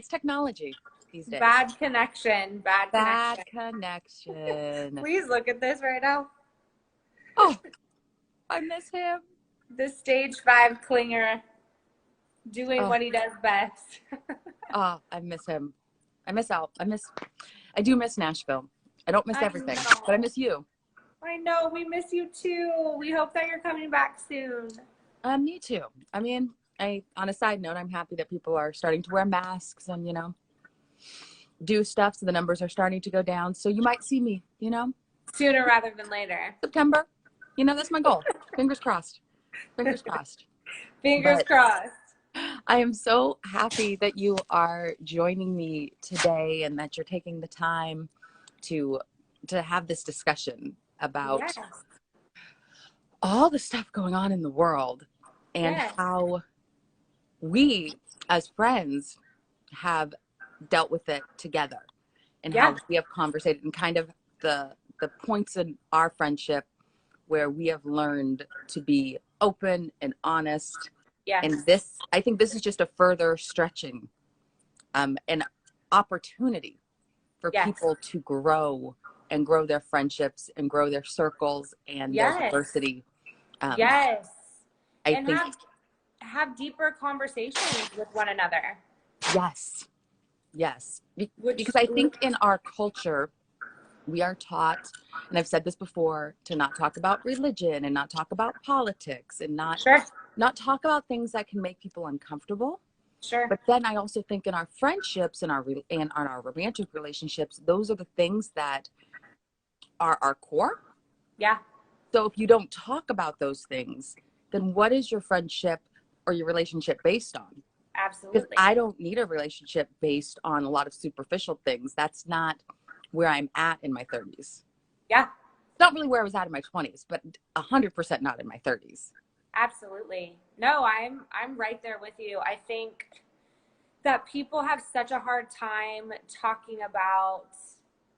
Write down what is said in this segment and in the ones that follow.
It's technology these days. Bad connection. Bad connection. Please look at this right now. Oh, I miss him. The stage 5 clinger doing what he does best. Oh, I miss him. I miss out. I do miss Nashville. I don't miss everything, but I miss you. I know. We miss you too. We hope that you're coming back soon. Me too. I mean, on a side note, I'm happy that people are starting to wear masks and, do stuff. So the numbers are starting to go down. So you might see me, Sooner rather than later. September. That's my goal. Fingers crossed. Fingers crossed. Fingers crossed. I am so happy that you are joining me today and that you're taking the time to have this discussion about all the stuff going on in the world and how we as friends have dealt with it together and how we have conversated and kind of the points in our friendship where we have learned to be open and honest. And I think this is just a further stretching an opportunity for people to grow and grow their friendships and grow their circles and their diversity. I think have deeper conversations with one another. Yes. Because I think in our culture, we are taught, and I've said this before, to not talk about religion and not talk about politics and not talk about things that can make people uncomfortable. But then I also think in our friendships and on our romantic relationships, those are the things that are our core. So if you don't talk about those things, then what is your friendship or your relationship based on? Absolutely. Because I don't need a relationship based on a lot of superficial things. That's not where I'm at in my 30s. It's not really where I was at in my 20s, but 100% not in my 30s. Absolutely. No, I'm right there with you. I think that people have such a hard time talking about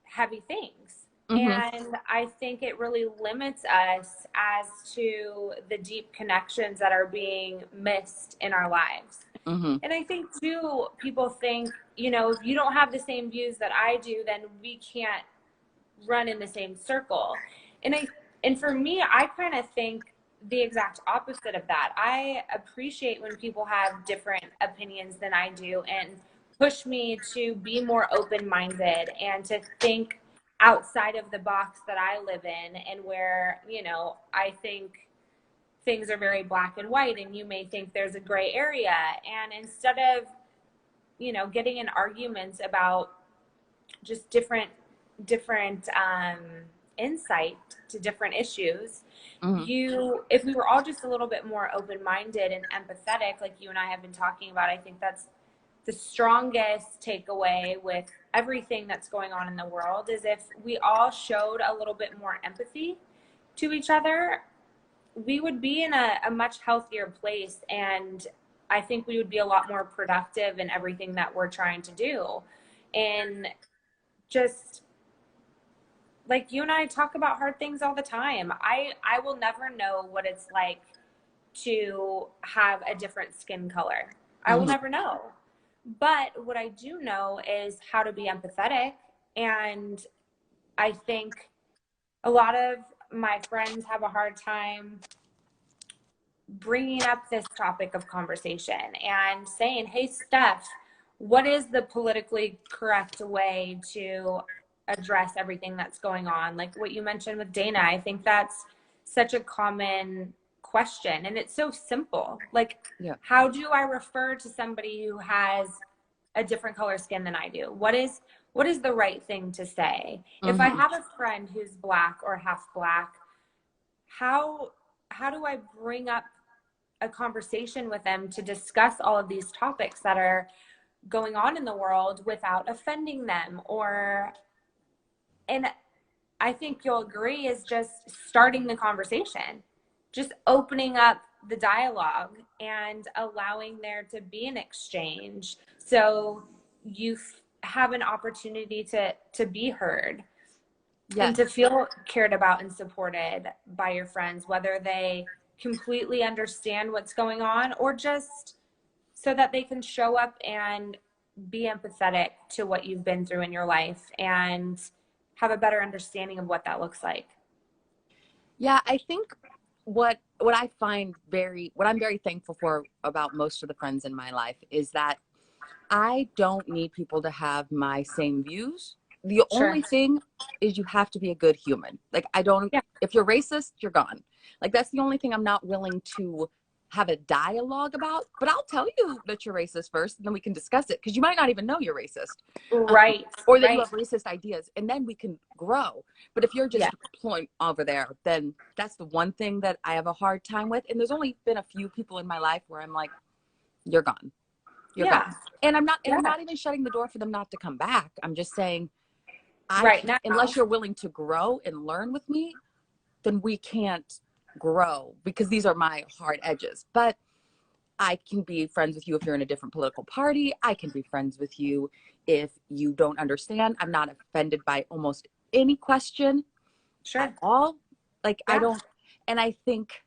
heavy things. And I think it really limits us as to the deep connections that are being missed in our lives. And I think too, people think, if you don't have the same views that I do, then we can't run in the same circle. And for me, I kind of think the exact opposite of that. I appreciate when people have different opinions than I do and push me to be more open-minded and to think outside of the box that I live in and where, I think things are very black and white and you may think there's a gray area. And instead of, getting in arguments about just different insight to different issues, if we were all just a little bit more open-minded and empathetic, like you and I have been talking about, I think that's the strongest takeaway with everything that's going on in the world is if we all showed a little bit more empathy to each other, we would be in a much healthier place. And I think we would be a lot more productive in everything that we're trying to do. And just like you and I talk about hard things all the time. I will never know what it's like to have a different skin color. I will never know. But what I do know is how to be empathetic. And I think a lot of my friends have a hard time bringing up this topic of conversation and saying, hey, Steph, what is the politically correct way to address everything that's going on? Like what you mentioned with Dana, I think that's such a common question. And it's so simple. Like, how do I refer to somebody who has a different color skin than I do? What is the right thing to say? If I have a friend who's black or half black, how do I bring up a conversation with them to discuss all of these topics that are going on in the world without offending them? And I think you'll agree is just starting the conversation, just opening up the dialogue and allowing there to be an exchange. So you have an opportunity to be heard and to feel cared about and supported by your friends, whether they completely understand what's going on or just so that they can show up and be empathetic to what you've been through in your life and have a better understanding of what that looks like. Yeah, I think what I'm very thankful for about most of the friends in my life is that I don't need people to have my same views. The Sure. only thing is you have to be a good human. Like, if you're racist, you're gone. Like, that's the only thing I'm not willing to have a dialogue about. But I'll tell you that you're racist first, and then we can discuss it, because you might not even know you're racist. Right. Or that you have racist ideas, and then we can grow. But if you're just Yeah. point over there, then that's the one thing that I have a hard time with. And there's only been a few people in my life where I'm like, you're gone. You're gone. And I'm not even shutting the door for them not to come back. I'm just saying, unless you're willing to grow and learn with me, then we can't grow, because these are my hard edges. But I can be friends with you if you're in a different political party. I can be friends with you if you don't understand. I'm not offended by almost any question at all. Like, I don't, and I think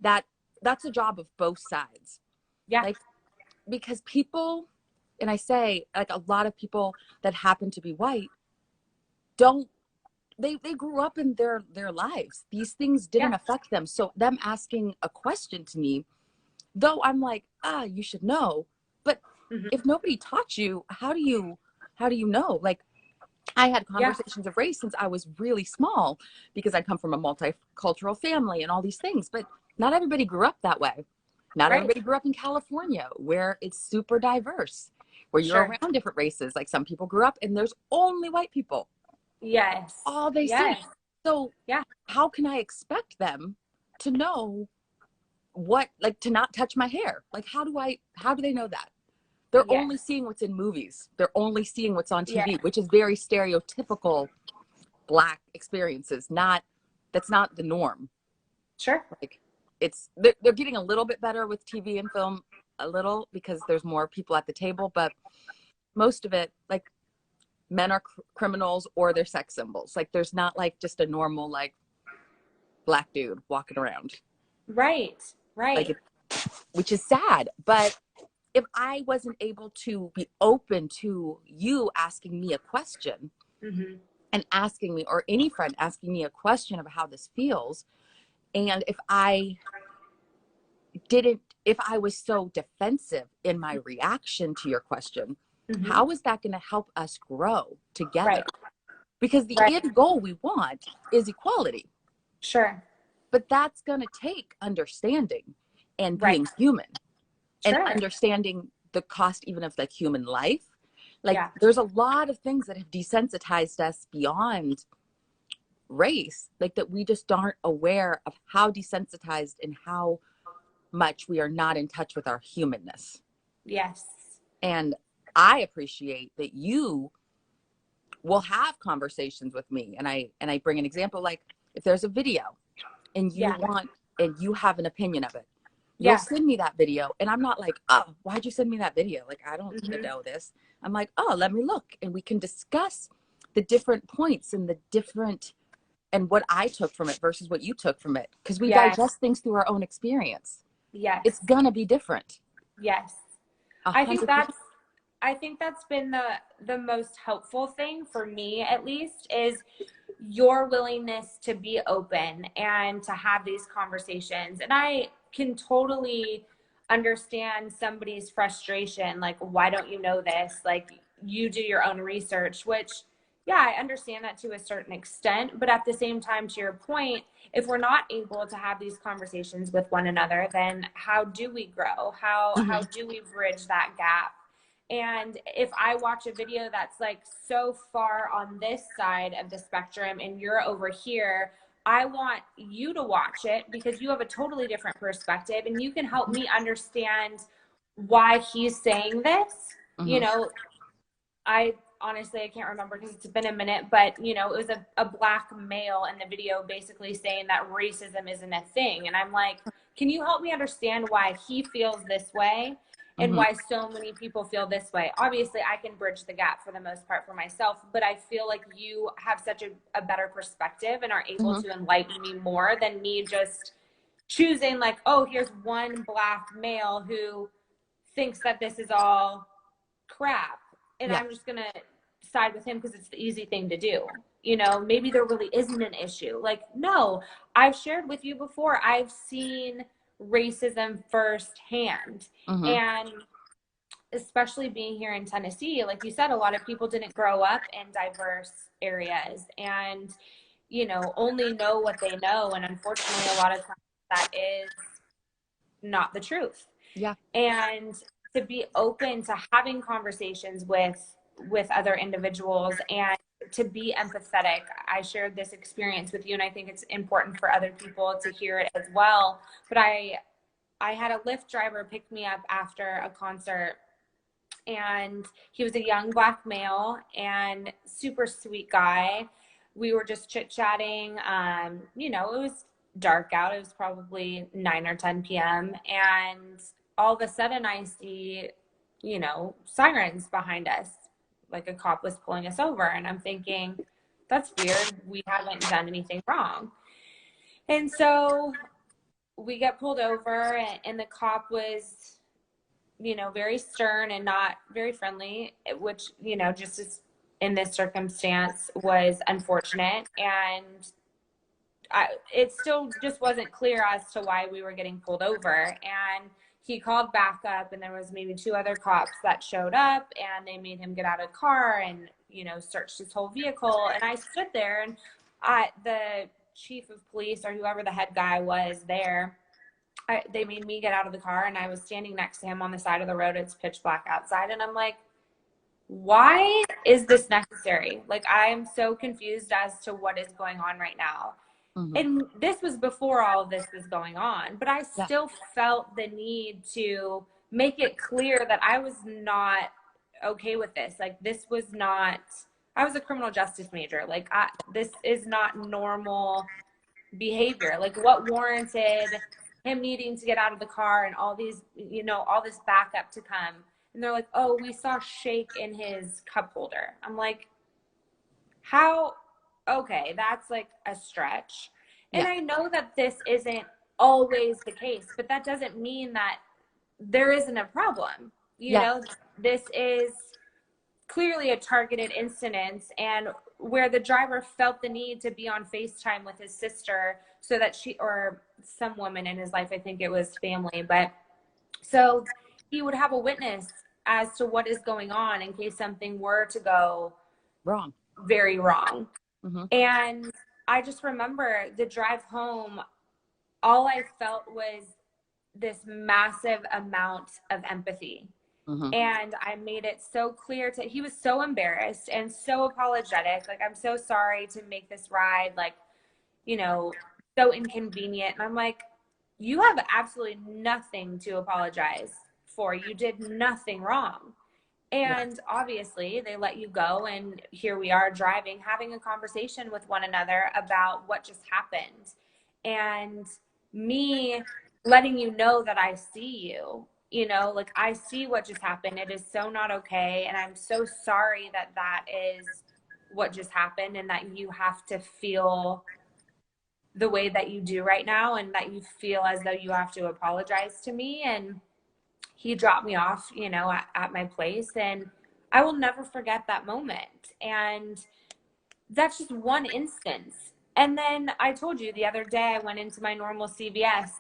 that that's a job of both sides. Yeah. Like, because people, and I say, like, a lot of people that happen to be white they grew up in their lives. These things didn't affect them. So them asking a question to me, though I'm like, you should know. But if nobody taught you, how do you know? Like, I had conversations of race since I was really small, because I come from a multicultural family and all these things. But not everybody grew up that way. Not everybody grew up in California, where it's super diverse, where you're around different races. Like, some people grew up and there's only white people. Yes. All they see. So how can I expect them to know what, like, to not touch my hair? Like, how do they know that? They're only seeing what's in movies. They're only seeing what's on TV, which is very stereotypical Black experiences. That's not the norm. Sure. Like, they're getting a little bit better with TV and film, a little, because there's more people at the table, but most of it, like, men are criminals or they're sex symbols. Like, there's not, like, just a normal, like, Black dude walking around. Right. Like, which is sad. But if I wasn't able to be open to you asking me a question and asking me, or any friend asking me a question of how this feels, and if I was so defensive in my reaction to your question, how is that going to help us grow together? Because the end goal we want is equality. Sure. But that's going to take understanding and being human and understanding the cost even of, like, human life. Like, there's a lot of things that have desensitized us beyond race, like, that we just aren't aware of how desensitized and how much we are not in touch with our humanness. Yes. And I appreciate that you will have conversations with me, and I bring an example, like, if there's a video and you have an opinion of it, you'll send me that video, and I'm not like, oh, why'd you send me that video? Like, I don't know this. I'm like, oh, let me look, and we can discuss the different points and the different, and what I took from it versus what you took from it, because we digest things through our own experience. It's gonna be different. 100%. I think that's been the most helpful thing for me, at least, is your willingness to be open and to have these conversations. And I can totally understand somebody's frustration. Like, why don't you know this? Like, you do your own research, which, I understand that to a certain extent. But at the same time, to your point, if we're not able to have these conversations with one another, then how do we grow? How do we bridge that gap? And if I watch a video that's, like, so far on this side of the spectrum and you're over here, I want you to watch it because you have a totally different perspective and you can help me understand why he's saying this. You know, I honestly, I can't remember because it's been a minute, but, you know, it was a Black male in the video basically saying that racism isn't a thing. And I'm like, can you help me understand why he feels this way? And why so many people feel this way? Obviously, I can bridge the gap for the most part for myself, but I feel like you have such a better perspective and are able to enlighten me more than me just choosing, like, oh, here's one Black male who thinks that this is all crap. and I'm just going to side with him because it's the easy thing to do. You know, maybe there really isn't an issue. Like, no, I've shared with you before, I've seen racism firsthand. And especially being here in Tennessee, like you said, a lot of people didn't grow up in diverse areas and, you know, only know what they know. And unfortunately, a lot of times that is not the truth. Yeah. And to be open to having conversations with other individuals and to be empathetic. I shared this experience with you, and I think it's important for other people to hear it as well. But I had a Lyft driver pick me up after a concert, and he was a young Black male and super sweet guy. We were just chit-chatting. You know, it was dark out. It was probably 9 or 10 p.m. And all of a sudden I see, you know, sirens behind us, like a cop was pulling us over. And I'm thinking, that's weird. We haven't done anything wrong. And so we get pulled over, and the cop was, you know, very stern and not very friendly, which, you know, just as in this circumstance was unfortunate. And it still just wasn't clear as to why we were getting pulled over. And he called back up, and there was maybe 2 other cops that showed up, and they made him get out of the car and, you know, searched his whole vehicle. And I stood there, and the chief of police, or whoever the head guy was there, they made me get out of the car, and I was standing next to him on the side of the road. It's pitch black outside. And I'm like, why is this necessary? Like, I am so confused as to what is going on right now. And this was before all of this was going on, but I still felt the need to make it clear that I was not okay with this. Like, this was not, I was a criminal justice major. Like, this is not normal behavior. Like, what warranted him needing to get out of the car and all these, you know, all this backup to come? And they're like, oh, we saw shake in his cup holder. I'm like, how? Okay, that's like a stretch. And I know that this isn't always the case, but that doesn't mean that there isn't a problem. You know, this is clearly a targeted incident, and where the driver felt the need to be on FaceTime with his sister so that she, or some woman in his life, I think it was family, but so he would have a witness as to what is going on in case something were to go wrong, very wrong. And I just remember the drive home, all I felt was this massive amount of empathy. And I made it so clear to, he was so embarrassed and so apologetic. Like, I'm so sorry to make this ride, like, you know, so inconvenient. And I'm like, you have absolutely nothing to apologize for. You did nothing wrong. And obviously they let you go, and here we are driving, having a conversation with one another about what just happened, and me letting you know that I see you, you know, like, I see what just happened. It is so not okay. And I'm so sorry that that is what just happened, and that you have to feel the way that you do right now, and that you feel as though you have to apologize to me. And he dropped me off, you know, at my place, and I will never forget that moment. And that's just one instance. And then I told you the other day, I went into my normal CVS.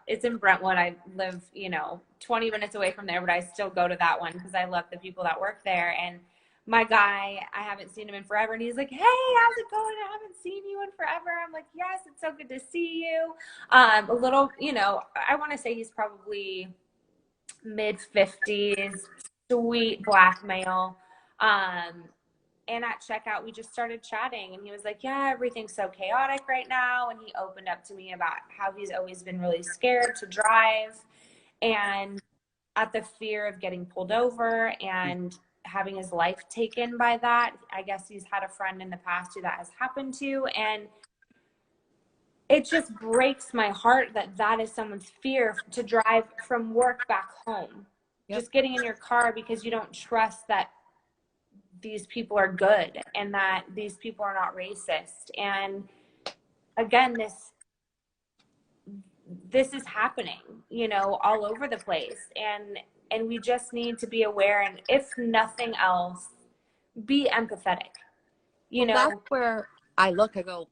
It's in Brentwood. I live, you know, 20 minutes away from there, but I still go to that one because I love the people that work there. And my guy, I haven't seen him in forever, and he's like, hey, how's it going? I haven't seen you in forever. I'm like, yes, it's so good to see you. A little, you know, I want to say he's probably mid-50s, sweet Black male. And at checkout, we just started chatting, and he was like, yeah, everything's so chaotic right now. And he opened up to me about how he's always been really scared to drive, and at the fear of getting pulled over and having his life taken by that. I guess he's had a friend in the past who that has happened to. And it just breaks my heart that that is someone's fear, to drive from work back home. Just getting in your car because you don't trust that these people are good and that these people are not racist. And again, this is happening, you know, all over the place. And and we just need to be aware, and if nothing else, be empathetic. That's where I go,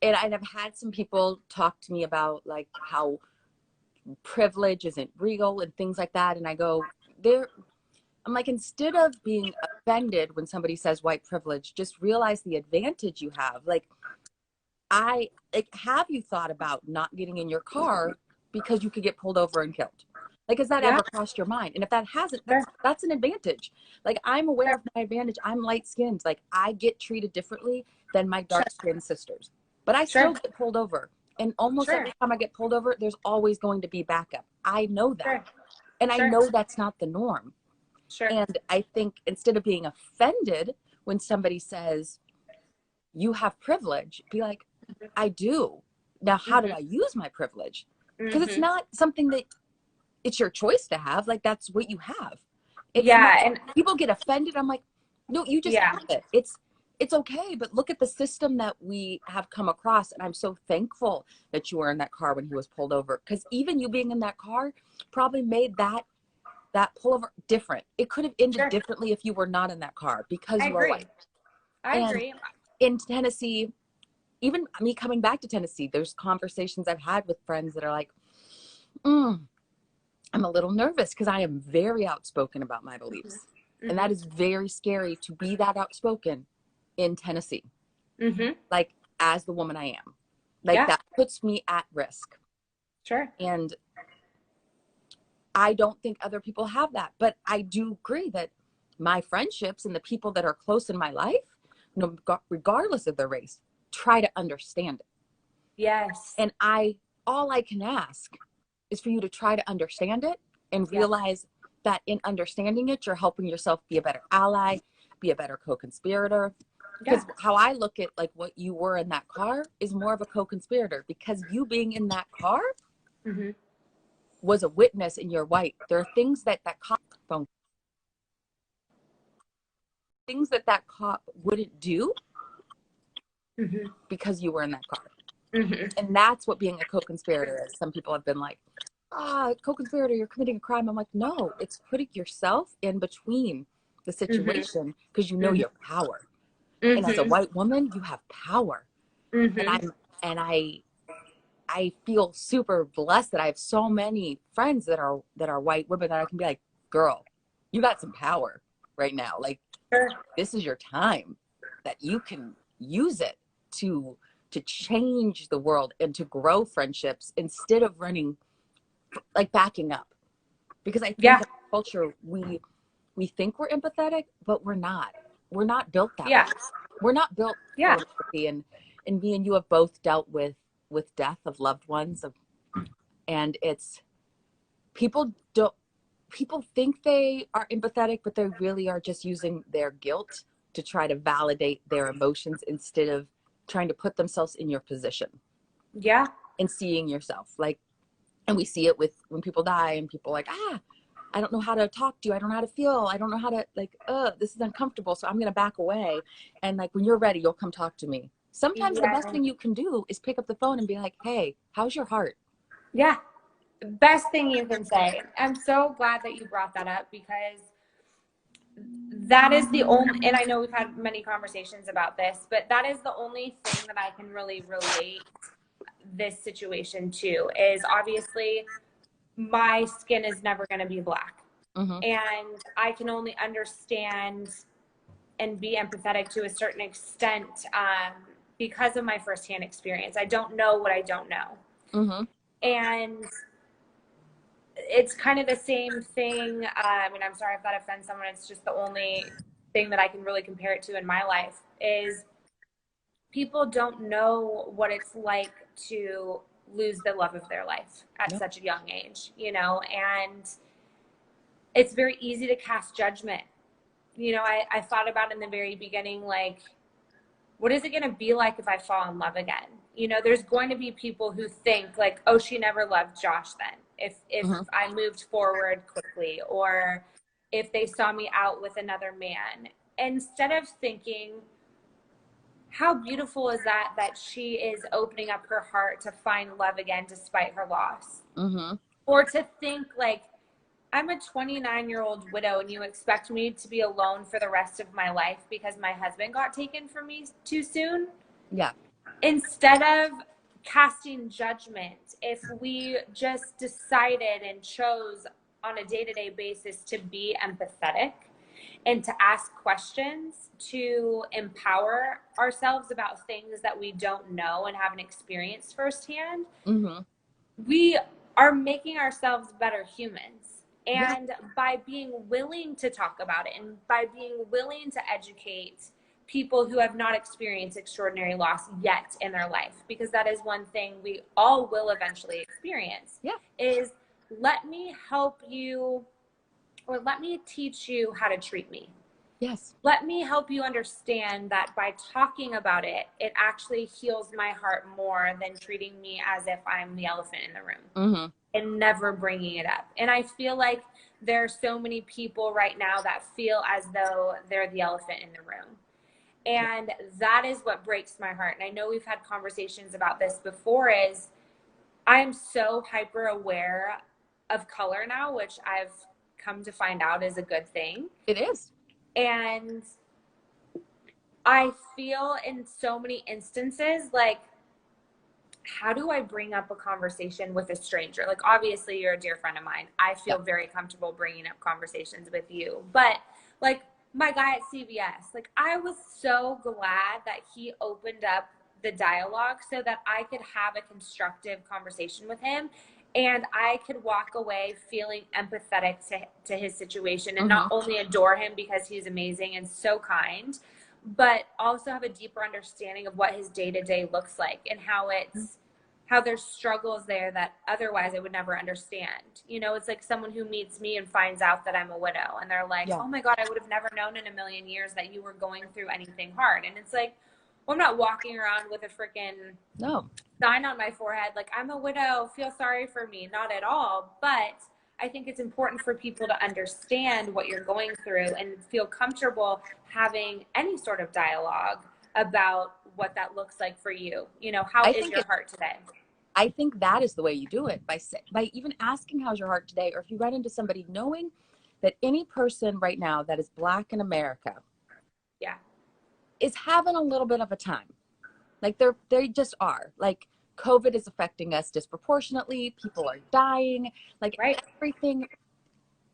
and I've had some people talk to me about like how privilege isn't real and things like that, and I go, I'm like, instead of being offended when somebody says white privilege, just realize the advantage you have. Like, have you thought about not getting in your car because you could get pulled over and killed? Like, has that ever crossed your mind? And if that hasn't, that's an advantage. Like, I'm aware of my advantage. I'm light skinned. Like, I get treated differently than my dark skinned sisters, but I still get pulled over. And almost every time I get pulled over, there's always going to be backup. I know that. And I know that's not the norm. And I think instead of being offended when somebody says, you have privilege, be like, I do. Now, how do I use my privilege? Because it's not something that it's your choice to have. Like, that's what you have. And people get offended. I'm like, no, you just have it. It's okay. But look at the system that we have come across. And I'm so thankful that you were in that car when he was pulled over. Because even you being in that car probably made that pullover different. It could have ended differently if you were not in that car because you are white. I agree. In Tennessee, even me coming back to Tennessee, there's conversations I've had with friends that are like, I'm a little nervous because I am very outspoken about my beliefs. And that is very scary to be that outspoken in Tennessee. Like, as the woman I am. Like, that puts me at risk. And I don't think other people have that. But I do agree that my friendships and the people that are close in my life, regardless of their race, try to understand it. And all I can ask is for you to try to understand it and realize that in understanding it, you're helping yourself be a better ally, be a better co-conspirator. Because how I look at like what you were in that car is more of a co-conspirator, because you being in that car was a witness and you're white. There are things that cop wouldn't do because you were in that car. And that's what being a co-conspirator is. Some people have been like, co-conspirator, you're committing a crime. I'm like, no, it's putting yourself in between the situation because you know your power. And as a white woman, you have power. And I feel super blessed that I have so many friends that are white women that I can be like, girl, you got some power right now. Like, this is your time that you can use it to change the world and to grow friendships instead of running, like backing up. Because I think in culture, we think we're empathetic, but we're not. We're not built that way. We're not built for empathy. And me and you have both dealt with death of loved ones, and it's people think they are empathetic, but they really are just using their guilt to try to validate their emotions instead of trying to put themselves in your position. And seeing yourself. Like, and we see it with when people die and people are like, I don't know how to talk to you. I don't know how to feel. I don't know how to, like, this is uncomfortable. So I'm going to back away. And like, when you're ready, you'll come talk to me. Sometimes the best thing you can do is pick up the phone and be like, hey, how's your heart? Best thing you can say. I'm so glad that you brought that up, because that is the only, and I know we've had many conversations about this, but that is the only thing that I can really relate this situation to, is obviously my skin is never going to be black. And I can only understand and be empathetic to a certain extent because of my firsthand experience. I don't know what I don't know. And it's kind of the same thing. I mean, I'm sorry if that offends someone. It's just the only thing that I can really compare it to in my life is people don't know what it's like to lose the love of their life at such a young age, and it's very easy to cast judgment. I thought about in the very beginning, like, what is it going to be like if I fall in love again? There's going to be people who think like, oh, she never loved Josh then. If I moved forward quickly, or if they saw me out with another man, instead of thinking, how beautiful is that she is opening up her heart to find love again despite her loss. Or to think like, I'm a 29-year-old widow, and you expect me to be alone for the rest of my life because my husband got taken from me too soon? Yeah. Instead of casting judgment, if we just decided and chose on a day-to-day basis to be empathetic and to ask questions, to empower ourselves about things that we don't know and haven't experienced firsthand, we are making ourselves better humans. And by being willing to talk about it and by being willing to educate people who have not experienced extraordinary loss yet in their life, because that is one thing we all will eventually experience, is let me help you, or let me teach you how to treat me. Yes. Let me help you understand that by talking about it, it actually heals my heart more than treating me as if I'm the elephant in the room and never bringing it up. And I feel like there are so many people right now that feel as though they're the elephant in the room. And that is what breaks my heart. And I know we've had conversations about this before, is I'm so hyper aware of color now, which I've come to find out is a good thing. It is. And I feel in so many instances, like, how do I bring up a conversation with a stranger? Like, obviously you're a dear friend of mine. I feel very comfortable bringing up conversations with you, but like my guy at CVS, like I was so glad that he opened up the dialogue so that I could have a constructive conversation with him. And I could walk away feeling empathetic to his situation and not only adore him because he's amazing and so kind, but also have a deeper understanding of what his day-to-day looks like and how there's struggles there that otherwise I would never understand. You know, it's like someone who meets me and finds out that I'm a widow and they're like, oh my God, I would have never known in a million years that you were going through anything hard. And it's like, well, I'm not walking around with a freaking sign on my forehead like, I'm a widow, feel sorry for me. Not at all. But I think it's important for people to understand what you're going through and feel comfortable having any sort of dialogue about what that looks like for you. You know, how is your heart today? I think that is the way you do it, by even asking how's your heart today, or if you run into somebody, knowing that any person right now that is Black in America is having a little bit of a time. Like they just are. Like COVID is affecting us disproportionately. People are dying. Like everything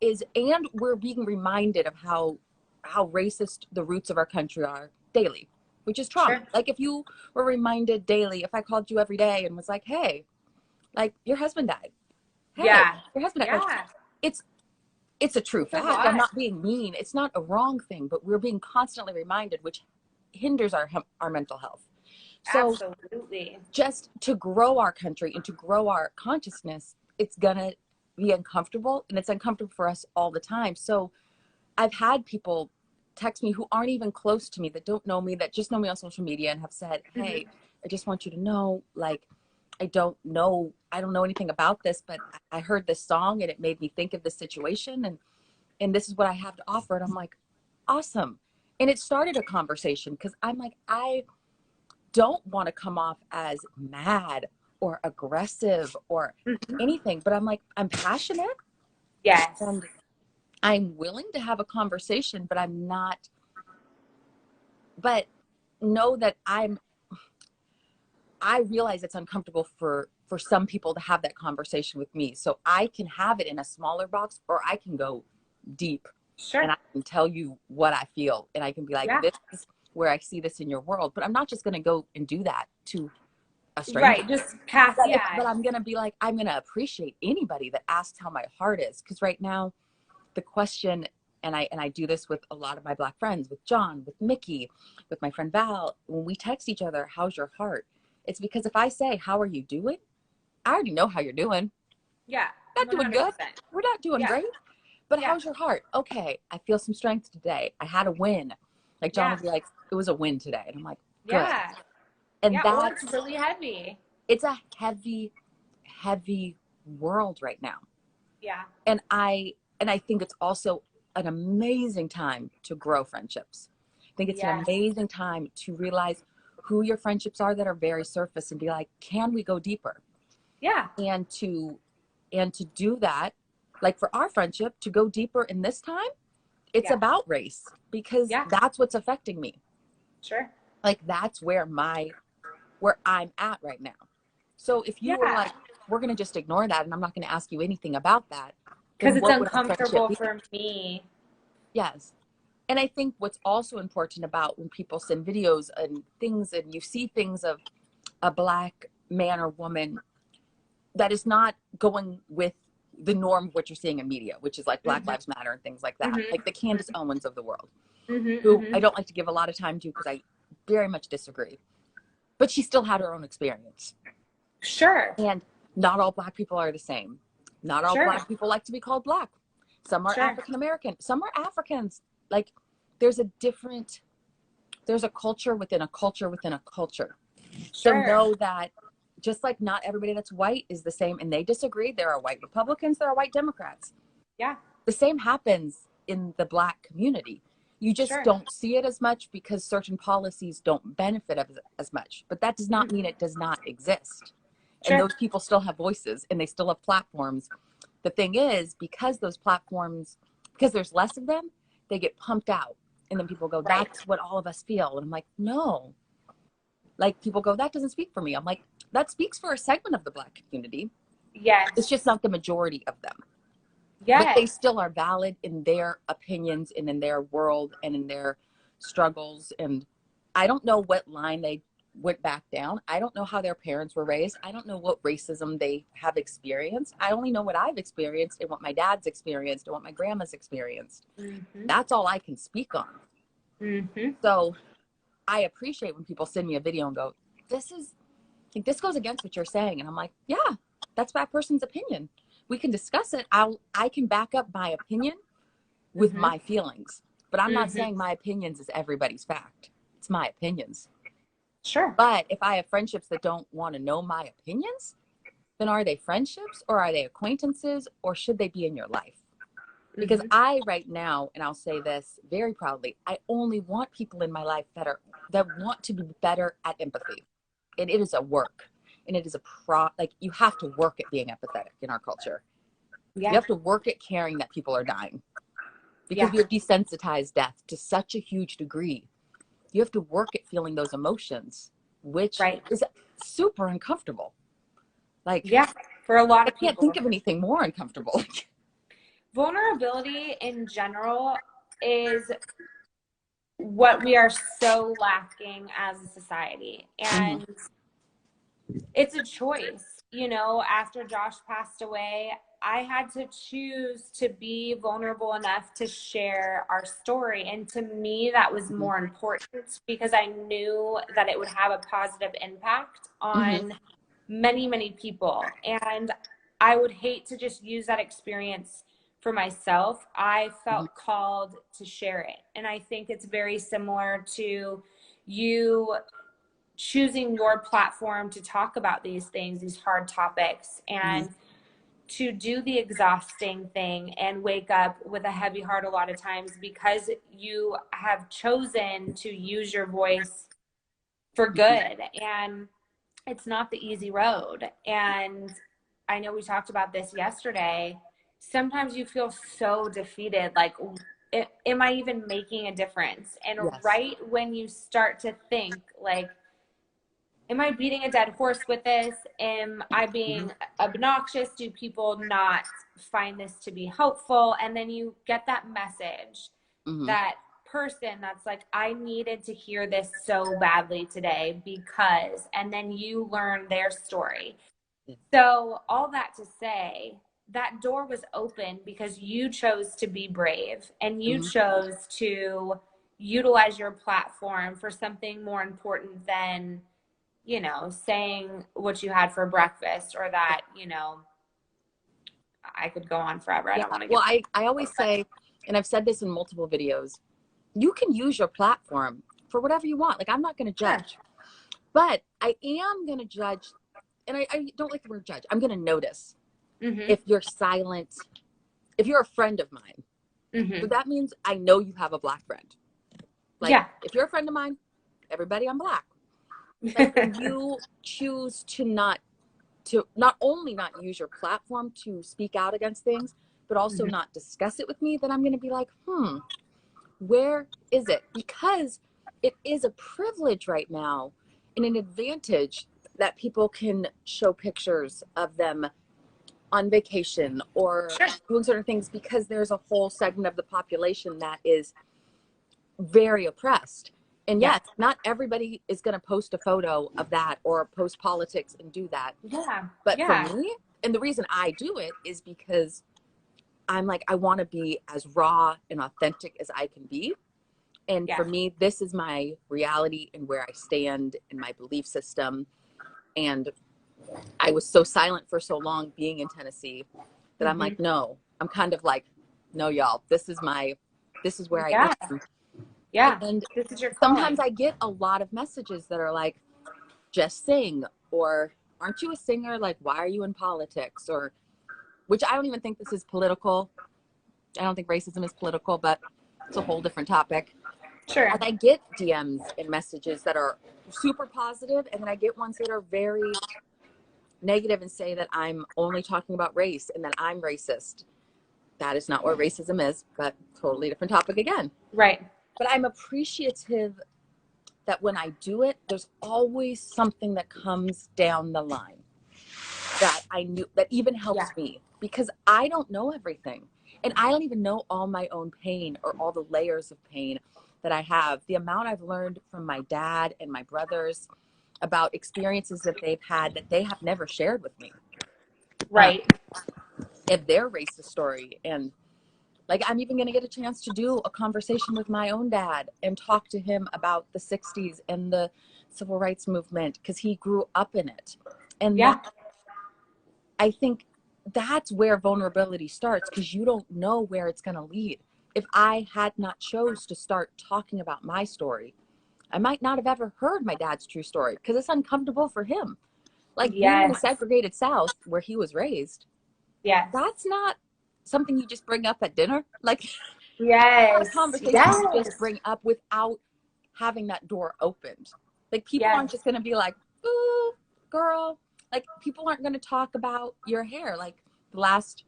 is, and we're being reminded of how racist the roots of our country are daily, which is trauma. Like if you were reminded daily, if I called you every day and was like, hey, like your husband died. Hey, your husband died. Like, it's a true fact. I'm not being mean. It's not a wrong thing, but we're being constantly reminded, which hinders our mental health. So absolutely, just to grow our country and to grow our consciousness, it's gonna be uncomfortable, and it's uncomfortable for us all the time. So I've had people text me who aren't even close to me, that don't know me, that just know me on social media, and have said, hey, I just want you to know, like, I don't know anything about this, but I heard this song and it made me think of this situation, and this is what I have to offer. And I'm like, awesome. And it started a conversation, because I'm like, I don't want to come off as mad or aggressive or anything, but I'm like, I'm passionate. Yes. And I'm willing to have a conversation, but I'm not, but know that I realize it's uncomfortable for some people to have that conversation with me. So I can have it in a smaller box, or I can go deep. And I can tell you what I feel, and I can be like, this is where I see this in your world. But I'm not just going to go and do that to a stranger. Right. Just cast, but I'm going to be like, I'm going to appreciate anybody that asks how my heart is. Because right now, the question, and I do this with a lot of my Black friends, with John, with Mickey, with my friend Val, when we text each other, how's your heart? It's because if I say, how are you doing? I already know how you're doing. Yeah. Not 100%. Doing good. We're not doing great. But how's your heart? Okay, I feel some strength today. I had a win. Like John would be like, it was a win today. And I'm like, good. And that's really heavy. It's a heavy, heavy world right now. Yeah. And I think it's also an amazing time to grow friendships. I think it's an amazing time to realize who your friendships are that are very surface, and be like, can we go deeper? Yeah. And to do that, like for our friendship to go deeper in this time, it's about race, because that's what's affecting me. Sure. Like that's where I'm at right now. So if you were like, we're going to just ignore that and I'm not going to ask you anything about that, because it's uncomfortable for me. Yes. And I think what's also important about when people send videos and things, and you see things of a Black man or woman that is not going with the norm of what you're seeing in media, which is like Black Lives Matter and things like that, like the Candace Owens of the world, who I don't like to give a lot of time to because I very much disagree. But she still had her own experience. Sure. And not all Black people are the same. Not all Black people like to be called Black. Some are African American. Some are Africans. Like there's a culture within a culture within a culture. So know that just like not everybody that's white is the same and they disagree. There are white Republicans, there are white Democrats. Yeah. The same happens in the Black community. You just don't see it as much because certain policies don't benefit as much. But that does not mean it does not exist. And those people still have voices and they still have platforms. The thing is, because there's less of them, they get pumped out. And then people go, that's what all of us feel. And I'm like, no. Like people go, that doesn't speak for me. I'm like, that speaks for a segment of the Black community. Yes. It's just not the majority of them. Yes. But they still are valid in their opinions and in their world and in their struggles. And I don't know what line they went back down. I don't know how their parents were raised. I don't know what racism they have experienced. I only know what I've experienced and what my dad's experienced and what my grandma's experienced. That's all I can speak on. So I appreciate when people send me a video and go, this goes against what you're saying. And I'm like, yeah, that's that person's opinion. We can discuss it. I can back up my opinion with my feelings, but I'm not saying my opinions is everybody's fact. It's my opinions. Sure. But if I have friendships that don't want to know my opinions, then are they friendships or are they acquaintances or should they be in your life? Because I right now, and I'll say this very proudly, I only want people in my life that want to be better at empathy. And it is a work. And it is like you have to work at being empathetic in our culture. You have to work at caring that people are dying. Because we have desensitized death to such a huge degree. You have to work at feeling those emotions, which is super uncomfortable. Like, for a lot of people. I can't think of anything more uncomfortable. Vulnerability in general is what we are so lacking as a society. And it's a choice. You know, after Josh passed away, I had to choose to be vulnerable enough to share our story. And to me, that was more important because I knew that it would have a positive impact on many, many people. And I would hate to just use that experience for myself. I felt called to share it. And I think it's very similar to you choosing your platform to talk about these things, these hard topics, and to do the exhausting thing and wake up with a heavy heart a lot of times because you have chosen to use your voice for good. And it's not the easy road. And I know we talked about this yesterday. Sometimes you feel so defeated, like, am I even making a difference? And right when you start to think, like, am I beating a dead horse with this? Am I being obnoxious? Do people not find this to be helpful? And then you get that message, that person that's like, I needed to hear this so badly today because, and then you learn their story. So all that to say, that door was open because you chose to be brave and you chose to utilize your platform for something more important than, you know, saying what you had for breakfast or that, you know, I could go on forever. I don't want to Well, I always say, and I've said this in multiple videos, you can use your platform for whatever you want. Like, I'm not going to judge, but I am going to judge. And I don't like the word judge. I'm going to notice if you're silent, if you're a friend of mine. So that means I know you have a Black friend. Like, if you're a friend of mine, everybody, I'm Black. Like, when you choose to not only not use your platform to speak out against things, but also not discuss it with me, then I'm going to be like, where is it? Because it is a privilege right now and an advantage that people can show pictures of them on vacation or doing certain things, because there's a whole segment of the population that is very oppressed. And yes, not everybody is going to post a photo of that or post politics and do that. But for me, and the reason I do it is because I'm like, I want to be as raw and authentic as I can be. And for me, this is my reality and where I stand in my belief system. And I was so silent for so long being in Tennessee that I'm like, no, I'm kind of like, no, y'all, this is where I am. Yeah. And this is your sometimes I get a lot of messages that are like, just sing, or aren't you a singer? Like, why are you in politics? Or, which I don't even think this is political. I don't think racism is political, but it's a whole different topic. Sure. And I get DMs and messages that are super positive, and then I get ones that are very negative and say that I'm only talking about race and that I'm racist. That is not what racism is, but totally different topic again. Right. But I'm appreciative that when I do it, there's always something that comes down the line that I knew that even helps me, because I don't know everything. And I don't even know all my own pain or all the layers of pain that I have. The amount I've learned from my dad and my brothers about experiences that they've had that they have never shared with me. Right. Of their racist story. And like, I'm even going to get a chance to do a conversation with my own dad and talk to him about the 60s and the civil rights movement, because he grew up in it. And I think that's where vulnerability starts, because you don't know where it's going to lead. If I had not chose to start talking about my story, I might not have ever heard my dad's true story, because it's uncomfortable for him. Like being in the segregated South where he was raised, that's not something you just bring up at dinner. Like, not a conversation you just bring up without having that door opened. Like, people aren't just going to be like, ooh, girl. Like, people aren't going to talk about your hair. Like, the last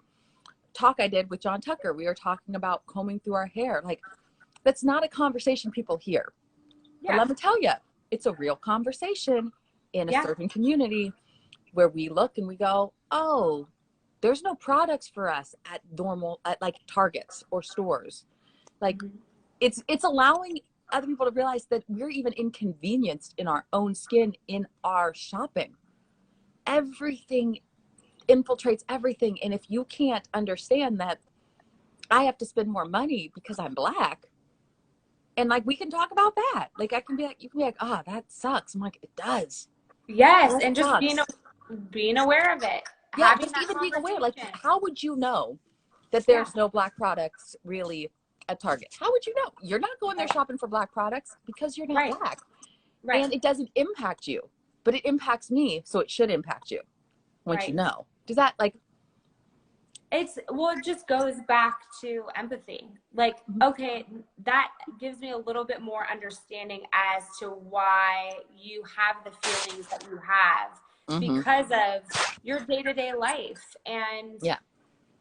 talk I did with John Tucker, we were talking about combing through our hair. Like, that's not a conversation people hear. But let me tell you, it's a real conversation in a certain community where we look and we go, oh, there's no products for us at like Targets or stores. Like, it's allowing other people to realize that we're even inconvenienced in our own skin in our shopping. Everything infiltrates everything. And if you can't understand that I have to spend more money because I'm Black, and like, we can talk about that. Like, I can be like, you can be like, ah, oh, that sucks. I'm like, it does. Yes. And just being aware of it. Yeah, just even being aware. Like, how would you know that there's no Black products really at Target? How would you know? You're not going there shopping for Black products because you're not Black. Right. And it doesn't impact you, but it impacts me. So it should impact you once you know. Does that, like, it just goes back to empathy. Like, okay, that gives me a little bit more understanding as to why you have the feelings that you have, because of your day-to-day life and,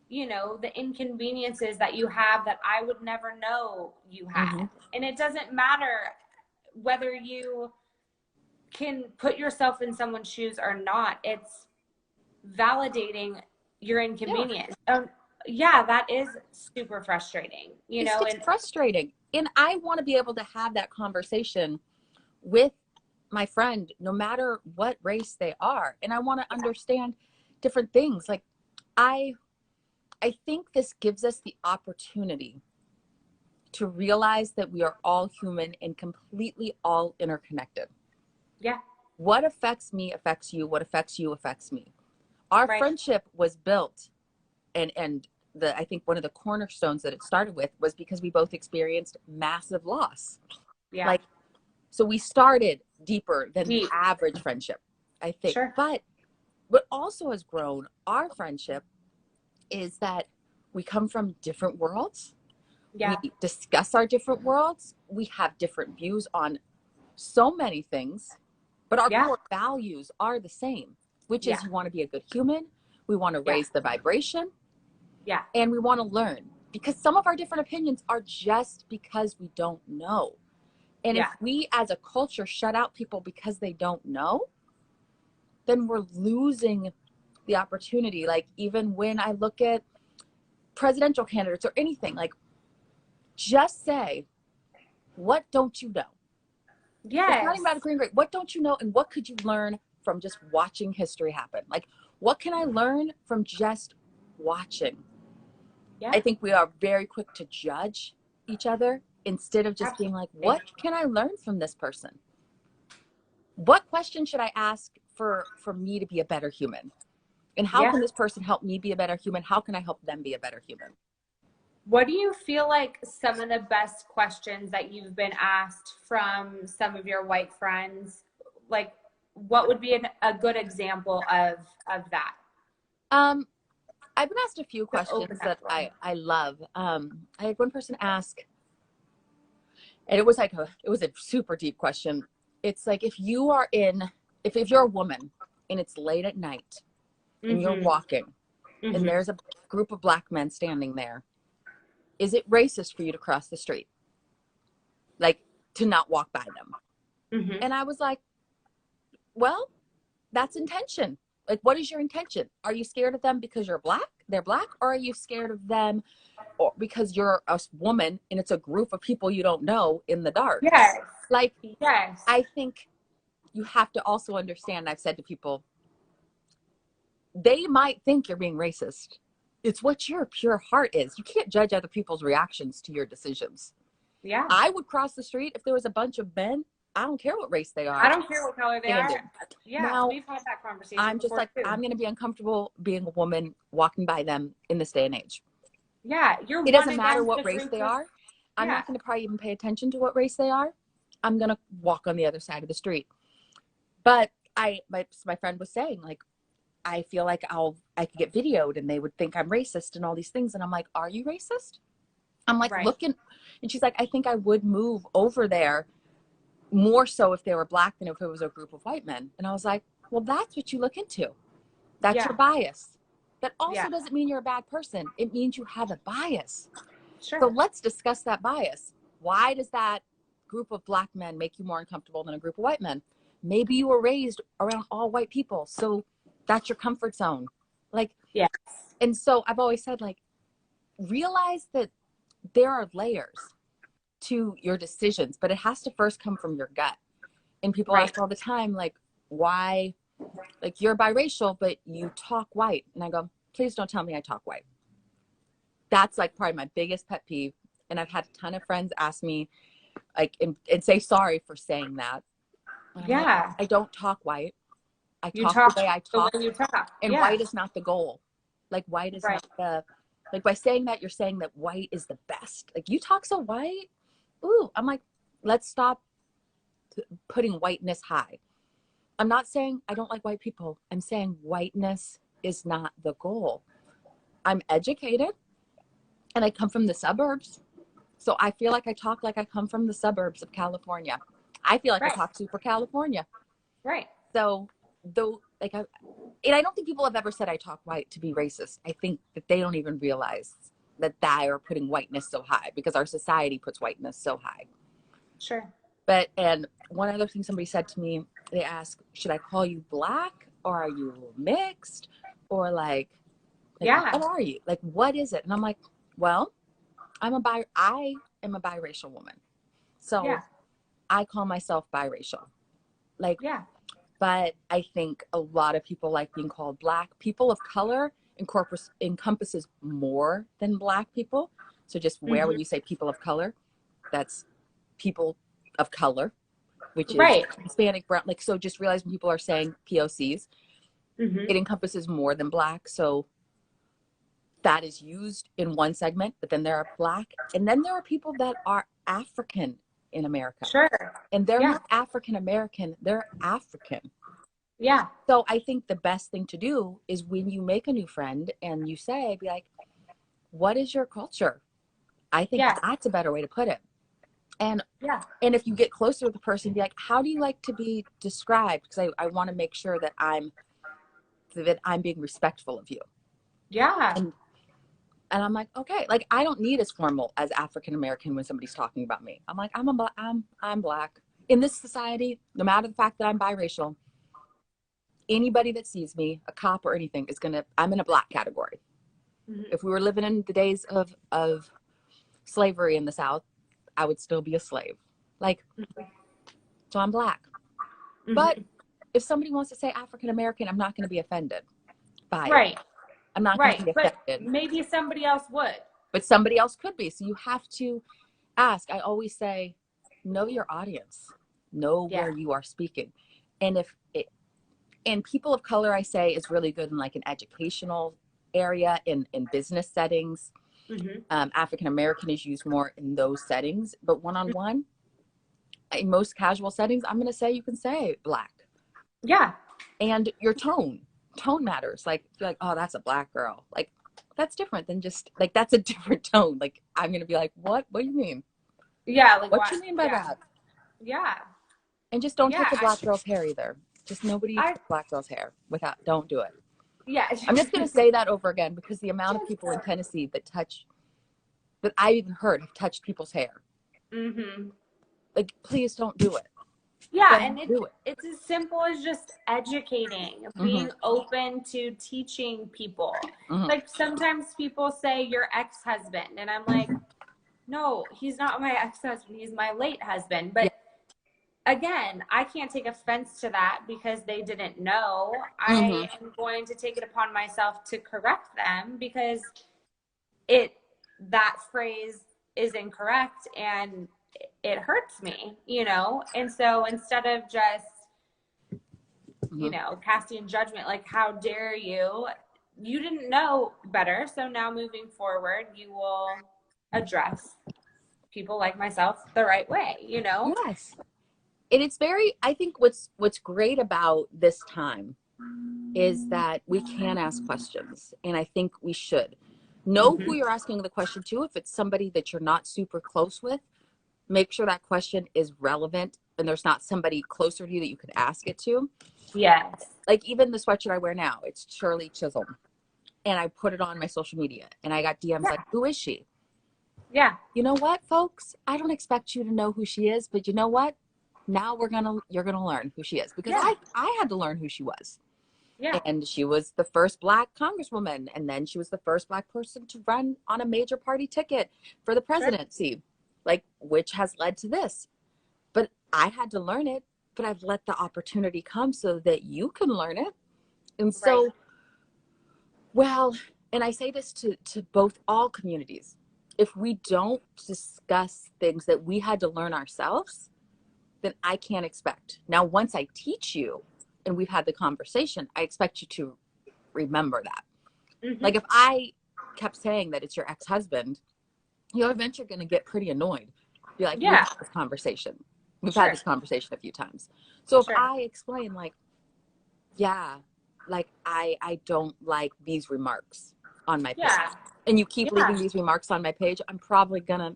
you know, the inconveniences that you have that I would never know you had. And it doesn't matter whether you can put yourself in someone's shoes or not. It's validating your inconvenience. That is super frustrating, you know. It's frustrating. And I want to be able to have that conversation with my friend, no matter what race they are. And I want to understand different things. Like, I think this gives us the opportunity to realize that we are all human and completely all interconnected. Yeah. What affects me affects you. What affects you affects me. Our friendship was built, and I think one of the cornerstones that it started with was because we both experienced massive loss. Yeah. Like, so we started deeper than the average friendship, I think. Sure. But what also has grown our friendship is that we come from different worlds. Yeah. We discuss our different worlds. We have different views on so many things, but our core values are the same, which is, you want to be a good human. We want to raise the vibration. Yeah. And we want to learn, because some of our different opinions are just because we don't know. And if we as a culture shut out people because they don't know, then we're losing the opportunity. Like, even when I look at presidential candidates or anything, like, just say, what don't you know? Yes. It's not even about agreeing, great. What don't you know? And what could you learn from just watching history happen? Like, what can I learn from just watching? Yeah. I think we are very quick to judge each other instead of just being like, what can I learn from this person? What question should I ask for me to be a better human? And how can this person help me be a better human? How can I help them be a better human? What do you feel like some of the best questions that you've been asked from some of your white friends? Like, what would be a good example of that? I've been asked a few questions that I love. I had one person ask, and it was a super deep question. It's like, if you're a woman and it's late at night and you're walking and there's a group of black men standing there, is it racist for you to cross the street? Like, to not walk by them? And I was like, well, that's intention. Like, what is your intention? Are you scared of them because they're black, or are you scared of them or because you're a woman and it's a group of people you don't know in the dark? Yes. Like, yes. I think you have to also understand, I've said to people, they might think you're being racist. It's what your pure heart is. You can't judge other people's reactions to your decisions. Yeah. I would cross the street if there was a bunch of men. I don't care what race they are. I don't care what color they are. Yeah, now, we've had that conversation. I'm just like, I'm going to be uncomfortable being a woman walking by them in this day and age. Yeah, it doesn't matter what race they are. I'm not going to probably even pay attention to what race they are. I'm going to walk on the other side of the street. But my friend was saying, like, I feel like I could get videoed and they would think I'm racist and all these things. And I'm like, are you racist? I'm like, looking. And she's like, I think I would move over there more so if they were black than if it was a group of white men. And I was like, well, that's what you look into. That's your bias. That also doesn't mean you're a bad person. It means you have a bias. Sure. So let's discuss that bias. Why does that group of black men make you more uncomfortable than a group of white men? Maybe you were raised around all white people, so that's your comfort zone. Like, yes. And so I've always said, like, realize that there are layers to your decisions, but it has to first come from your gut. And people ask all the time, like, why, like, you're biracial, but you talk white. And I go, please don't tell me I talk white. That's like probably my biggest pet peeve. And I've had a ton of friends ask me, like, and say sorry for saying that. Like, I don't talk white. I talk the way I talk. The way you talk. And white is not the goal. Like, white is not the, like, by saying that, you're saying that white is the best. Like, you talk so white. Ooh, I'm like, let's stop putting whiteness high. I'm not saying I don't like white people. I'm saying whiteness is not the goal. I'm educated and I come from the suburbs. So I feel like I talk like I come from the suburbs of California. I feel like I talk super California. Right. So though, like, and I don't think people have ever said I talk white to be racist. I think that they don't even realize that they are putting whiteness so high because our society puts whiteness so high. Sure. But, and one other thing somebody said to me, they asked, should I call you black or are you mixed or like what are you? Like, what is it? And I'm like, well, I am a biracial woman. So I call myself biracial. Like, but I think a lot of people like being called black. People of color encompasses more than black people. So just where when you say people of color, that's people of color, which is Hispanic, brown. Like, so just realize when people are saying POCs, it encompasses more than black. So that is used in one segment, but then there are black, and then there are people that are African in America. Sure. And they're not African American, they're African. Yeah. So I think the best thing to do is when you make a new friend and you say, be like, what is your culture? I think that's a better way to put it. And and if you get closer with the person, be like, how do you like to be described? Because I want to make sure that I'm being respectful of you. Yeah. And And I'm like, okay, like I don't need as formal as African American when somebody's talking about me. I'm like, I'm black. In this society, no matter the fact that I'm biracial, anybody that sees me, a cop or anything, I'm in a black category. Mm-hmm. If we were living in the days of slavery in the South, I would still be a slave. Like, so I'm black. Mm-hmm. But if somebody wants to say African American, I'm not going to be offended by it. I'm not going to be offended. But maybe somebody else would. But somebody else could be. So you have to ask. I always say, know your audience, know where you are speaking. And and people of color, I say, is really good in like an educational area, in business settings. Mm-hmm. African American is used more in those settings, but one-on-one, in most casual settings, I'm going to say you can say black. Yeah. And your tone matters. Like, if you're like, oh, that's a black girl. Like, that's different than just like, that's a different tone. Like, I'm going to be like, what do you mean? Yeah. Like, what you mean by that? Yeah. And just don't touch a black girl's hair either. Just nobody touch black girl's hair don't do it. Yeah. I'm just going to say that over again, because the amount of people in Tennessee that I even heard have touched people's hair. Mm-hmm. Like, please don't do it. Yeah, and it's as simple as just educating, being open to teaching people. Like, sometimes people say your ex-husband, and I'm like, no, he's not my ex-husband, he's my late husband. But again, I can't take offense to that because they didn't know. I am going to take it upon myself to correct them, because that phrase is incorrect and it hurts me, and so instead of just casting judgment, like, how dare you didn't know better, so now moving forward you will address people like myself the right way. Yes. And it's I think what's great about this time is that we can ask questions, and I think we should know who you're asking the question to. If it's somebody that you're not super close with, make sure that question is relevant and there's not somebody closer to you that you could ask it to. Yes. Like, even the sweatshirt I wear now, it's Shirley Chisholm. And I put it on my social media and I got DMs like, who is she? Yeah. You know what, folks? I don't expect you to know who she is, but you know what? Now you're gonna learn who she is, because I had to learn who she was. Yeah. And she was the first black congresswoman, and then she was the first black person to run on a major party ticket for the presidency. Sure. Like, which has led to this. But I had to learn it, but I've let the opportunity come so that you can learn it. And so, and I say this to all communities, if we don't discuss things that we had to learn ourselves, then I can't expect. Now, once I teach you and we've had the conversation, I expect you to remember that. Mm-hmm. Like, if I kept saying that it's your ex-husband, you're eventually going to get pretty annoyed. Be like, we've had this conversation. We've had this conversation a few times. So if I explain, like, like, I don't like these remarks on my page, and you keep leaving these remarks on my page, I'm probably going to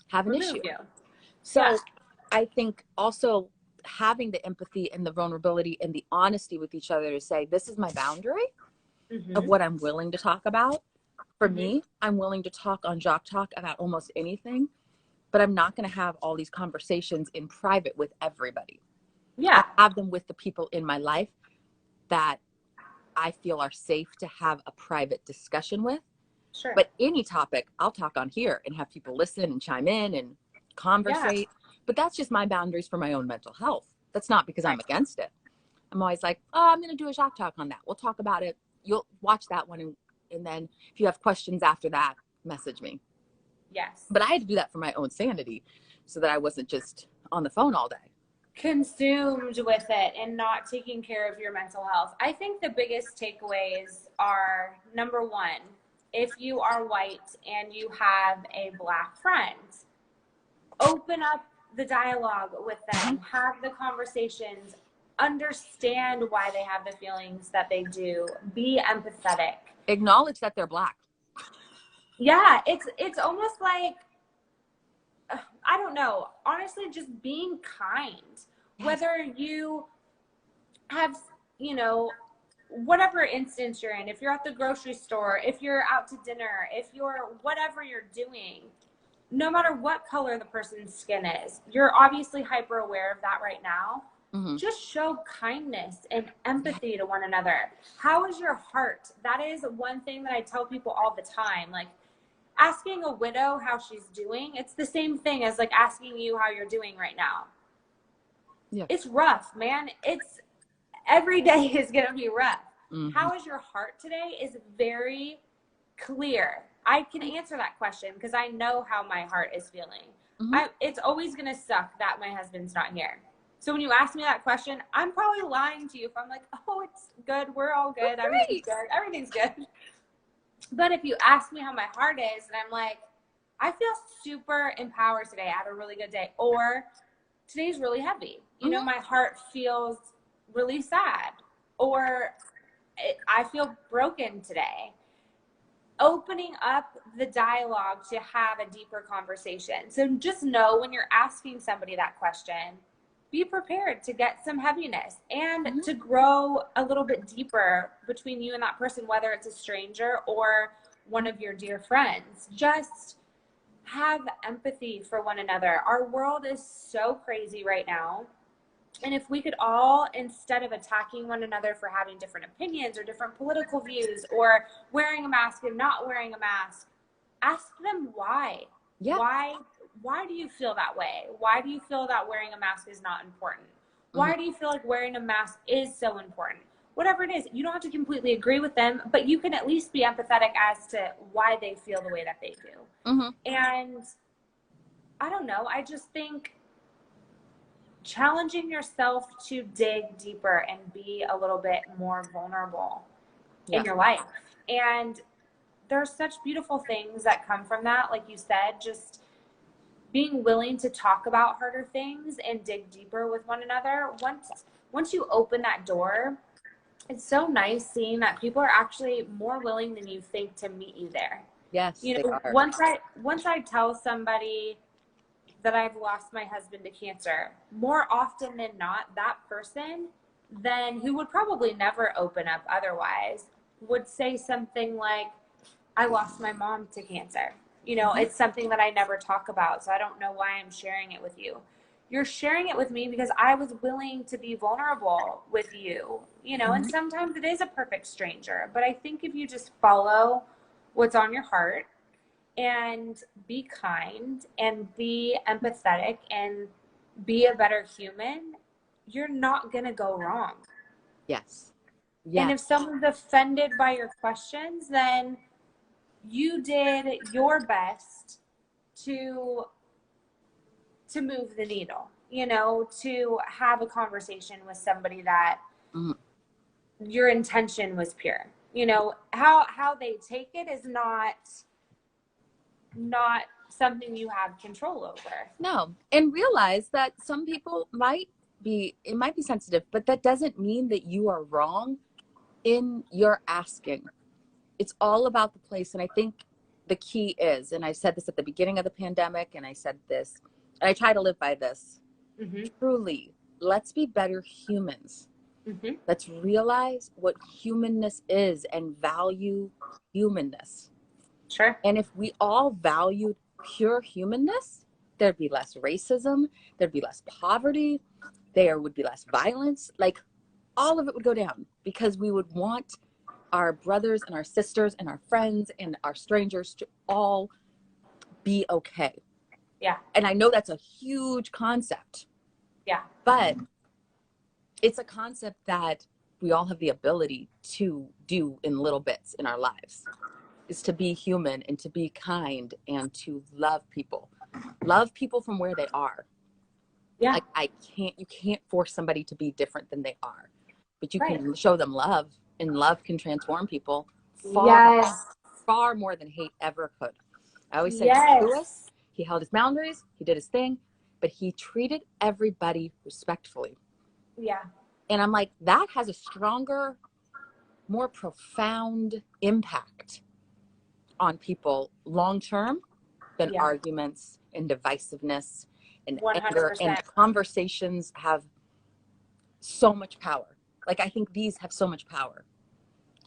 have an issue. So I think also having the empathy and the vulnerability and the honesty with each other to say, this is my boundary of what I'm willing to talk about. For me, I'm willing to talk on Jock Talk about almost anything, but I'm not going to have all these conversations in private with everybody. Yeah. I have them with the people in my life that I feel are safe to have a private discussion with. Sure. But any topic, I'll talk on here and have people listen and chime in and conversate. Yeah. But that's just my boundaries for my own mental health. That's not because I'm against it. I'm always like, oh, I'm going to do a Jock Talk on that. We'll talk about it. You'll watch that one. And then if you have questions after that, message me. Yes. But I had to do that for my own sanity so that I wasn't just on the phone all day. Consumed with it and not taking care of your mental health. I think the biggest takeaways are, number one, if you are white and you have a black friend, open up the dialogue with them, have the conversations, understand why they have the feelings that they do, be empathetic. Acknowledge that they're black. Yeah, it's almost like, I don't know, honestly, just being kind. Yes. Whether you have, whatever instance you're in, if you're at the grocery store, if you're out to dinner, if you're whatever you're doing, no matter what color the person's skin is, you're obviously hyper aware of that right now. Just show kindness and empathy to one another. How is your heart? That is one thing that I tell people all the time. Like, asking a widow how she's doing, it's the same thing as like asking you how you're doing right now. Yeah. It's rough, man. It's every day is going to be rough. How is your heart today is very clear. I can answer that question because I know how my heart is feeling. It's always going to suck that my husband's not here. So when you ask me that question, I'm probably lying to you if I'm like, oh, it's good. We're all good. Everything's good. Everything's good. But if you ask me how my heart is, and I'm like, I feel super empowered today. I had a really good day. Or today's really heavy. You know, my heart feels really sad. Or I feel broken today. Opening up the dialogue to have a deeper conversation. So just know when you're asking somebody that question, be prepared to get some heaviness and to grow a little bit deeper between you and that person, whether it's a stranger or one of your dear friends. Just have empathy for one another. Our world is so crazy right now. And if we could all, instead of attacking one another for having different opinions or different political views or wearing a mask and not wearing a mask, ask them why. Yeah. Why do you feel that way? Why do you feel that wearing a mask is not important? Why do you feel like wearing a mask is so important? Whatever it is, you don't have to completely agree with them, but you can at least be empathetic as to why they feel the way that they do. And I don't know, I just think challenging yourself to dig deeper and be a little bit more vulnerable in your life. And there's such beautiful things that come from that. Like you said, just being willing to talk about harder things and dig deeper with one another. Once you open that door, it's so nice seeing that people are actually more willing than you think to meet you there. Yes, you know, they are. Once I tell somebody that I've lost my husband to cancer, more often than not, that person then who would probably never open up otherwise would say something like, I lost my mom to cancer. You know, it's something that I never talk about, so I don't know why I'm sharing it with you. You're sharing it with me because I was willing to be vulnerable with you, you know, and sometimes it is a perfect stranger. But I think if you just follow what's on your heart and be kind and be empathetic and be a better human, you're not going to go wrong. Yes. And if someone's offended by your questions, then you did your best to move the needle, you know, to have a conversation with somebody that your intention was pure. You know, how they take it is not something you have control over. No. And realize that some people might be sensitive, but that doesn't mean that you are wrong in your asking. It's all about the place. And I think the key is, and I said this at the beginning of the pandemic, and I said this, and I try to live by this, truly, let's be better humans. Let's realize what humanness is and value humanness. Sure. And if we all valued pure humanness, there'd be less racism, there'd be less poverty, there would be less violence. Like, all of it would go down because we would want our brothers and our sisters and our friends and our strangers to all be okay. Yeah. And I know that's a huge concept. Yeah. But it's a concept that we all have the ability to do in little bits in our lives, is to be human and to be kind and to love people from where they are. Yeah. Like, you can't force somebody to be different than they are, but you can show them love, and love can transform people far more than hate ever could. I always say Lewis, he held his boundaries, he did his thing, but he treated everybody respectfully. Yeah. And I'm like, that has a stronger, more profound impact on people long term than arguments and divisiveness and 100%. anger. And conversations have so much power. Like, I think these have so much power.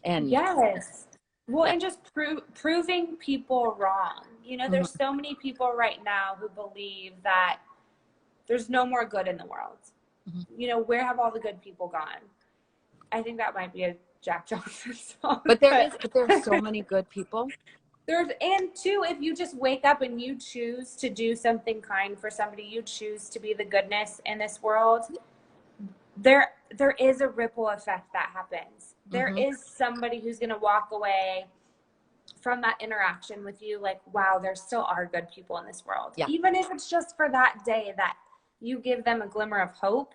And yes. Well, yeah. and just proving people wrong. You know, there's so many people right now who believe that there's no more good in the world. You know, where have all the good people gone? I think that might be a Jack Johnson song. But there's so many good people. And two, if you just wake up and you choose to do something kind for somebody, you choose to be the goodness in this world, there is a ripple effect that happens. There is somebody who's going to walk away from that interaction with you like, wow, there still are good people in this world. Yeah. Even if it's just for that day that you give them a glimmer of hope.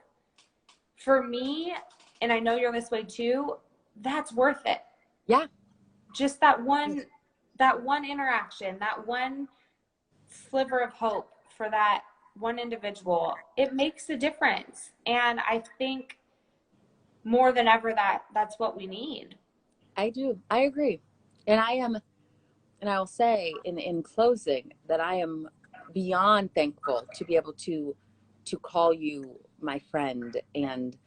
For me, and I know you're this way too, that's worth it. Yeah. Just that one interaction, that one sliver of hope for that one individual, it makes a difference. And I think more than ever that's what we need. I do. I agree. And I will say in closing that I am beyond thankful to be able to call you my friend and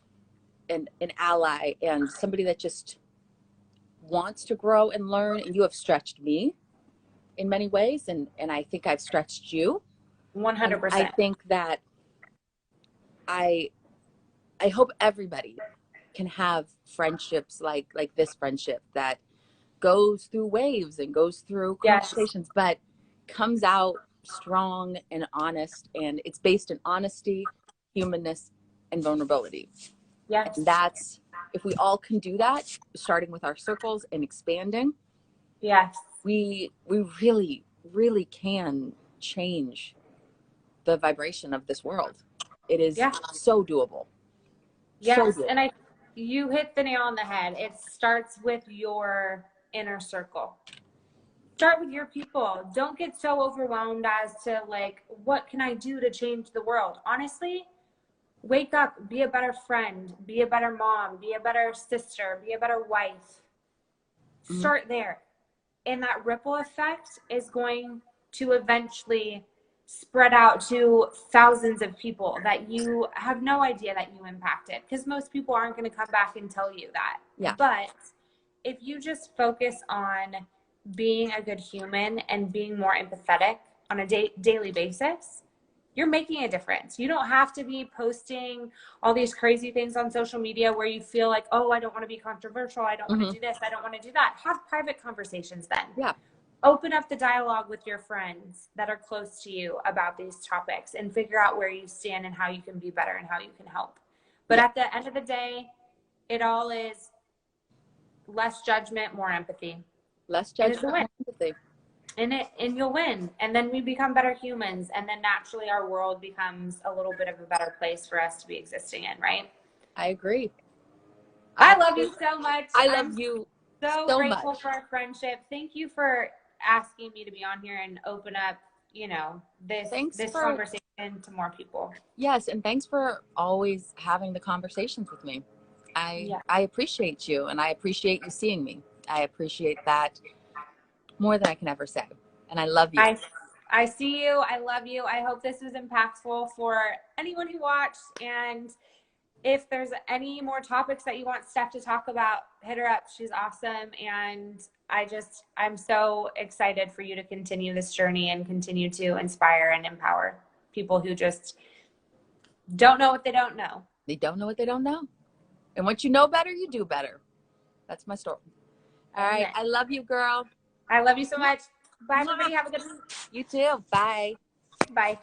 an ally and somebody that just wants to grow and learn. And you have stretched me in many ways, and I think I've stretched you. 100%. I think that I hope everybody can have friendships like this friendship that goes through waves and goes through conversations, but comes out strong and honest, and it's based in honesty, humanness, and vulnerability. Yes. And that's, if we all can do that, starting with our circles and expanding, yes, we really, really can change the vibration of this world. It is so doable. Yes, so doable. And you hit the nail on the head. It starts with your inner circle. Start with your people. Don't get so overwhelmed as to like, what can I do to change the world? Honestly, wake up, be a better friend, be a better mom, be a better sister, be a better wife. Start there. And that ripple effect is going to eventually spread out to thousands of people that you have no idea that you impacted, because most people aren't going to come back and tell you that. Yeah. But if you just focus on being a good human and being more empathetic on a daily basis, you're making a difference. You don't have to be posting all these crazy things on social media where you feel like, oh, I don't want to be controversial. I don't want to do this. I don't want to do that. Have private conversations then. Yeah. Open up the dialogue with your friends that are close to you about these topics and figure out where you stand and how you can be better and how you can help. But at the end of the day, it all is less judgment, more empathy. Less judgment, more empathy. And you'll win. And then we become better humans. And then naturally our world becomes a little bit of a better place for us to be existing in, right? I agree. I love you so much. I love you so grateful for our friendship. Thank you for asking me to be on here and open up, you know, this conversation to more people. Yes. And thanks for always having the conversations with me. I appreciate you, and I appreciate you seeing me. I appreciate that more than I can ever say. And I love you. I see you. I love you. I hope this was impactful for anyone who watched. And if there's any more topics that you want Steph to talk about, hit her up. She's awesome. And I'm so excited for you to continue this journey and continue to inspire and empower people who just don't know what they don't know. They don't know what they don't know. And once you know better, you do better. That's my story. All right. I love you, girl. I love you so much. Bye, everybody. Have a good one. You too. Bye. Bye.